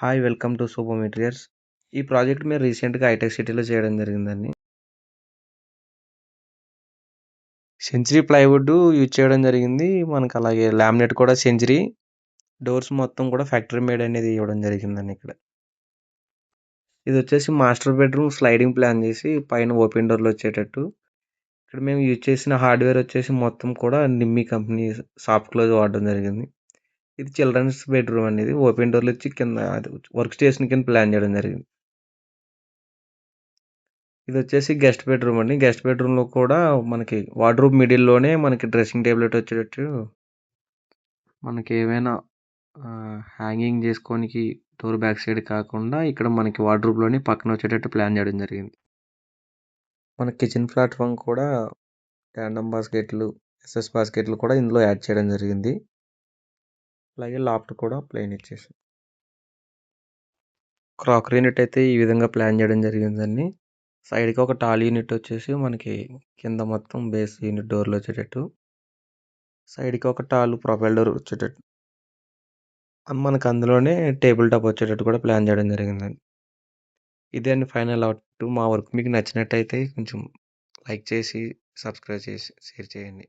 Hi! Welcome to super materials. ఈ project మేము రీసెంట్‌గా హైటెక్ సిటీలో చేయడం జరిగిందండి. సెంచరీ ప్లైవుడ్ యూజ్ చేయడం జరిగింది. మనకు అలాగే లామినేట్ కూడా సెంచరీ. డోర్స్ మొత్తం కూడా ఫ్యాక్టరీ మేడ్ అనేది ఇవ్వడం జరిగిందండి ఇక్కడ. ఇదొచ్చేసి మాస్టర్ బెడ్‌రూమ్ స్లైడింగ్ ప్లాన్ చేసి పైన ఓపెన్ డోర్‌లు వచ్చేటట్టు. ఇక్కడ మేము యూజ్ చేసిన హార్డ్‌వేర్ వచ్చేసి మొత్తం కూడా నిమ్మీ కంపెనీ సాఫ్ట్ క్లోజ్ వాడడం జరిగింది. ఇది చిల్డ్రన్స్ బెడ్‌రూమ్ అనేది. ఓపెన్ డోర్‌లు వచ్చి కింద వర్క్ స్టేషన్ కింద ప్లాన్ చేయడం జరిగింది. ఇదొచ్చేసి గెస్ట్ బెడ్‌రూమ్ అండి. గెస్ట్ బెడ్‌రూమ్‌లో కూడా మనకి వార్డ్‌రోబ్ మిడిల్‌లోనే మనకి డ్రెస్సింగ్ టేబుల్ ఒకటి వచ్చేటట్టు మనకి ఏవైనా హ్యాంగింగ్ చేసుకోనికి డోర్ బ్యాక్ సైడ్ కాకుండా ఇక్కడ మనకి వార్డ్‌రోబ్‌లోనే పక్కన వచ్చేటట్టు ప్లాన్ చేయడం జరిగింది. మన కిచెన్ ప్లాట్‌ఫార్మ్ కూడా టాండెమ్ బాస్కెట్లు, ఎస్ఎస్ బాస్కెట్లు కూడా ఇందులో యాడ్ చేయడం జరిగింది. అలాగే లాఫ్ట్ కూడా ప్లెయిన్ ఇచ్చేసాం. క్రాకరీ యూనిట్ అయితే ఈ విధంగా ప్లాన్ చేయడం జరిగిందండి. సైడ్‌కి ఒక టాల్ యూనిట్ వచ్చేసి మనకి కింద మొత్తం బేస్ యూనిట్ డోర్‌లు వచ్చేటట్టు. సైడ్‌కి ఒక టాల్ ప్రొఫైల్ డోర్ వచ్చేటట్టు. మనకు అందులోనే టేబుల్ టాప్ వచ్చేటట్టు కూడా ప్లాన్ చేయడం జరిగిందండి. ఇదే అండి ఫైనల్ అవుట్‌పుట్. మా వర్క్ మీకు నచ్చినట్టయితే కొంచెం లైక్ చేసి, సబ్స్క్రైబ్ చేసి, షేర్ చేయండి.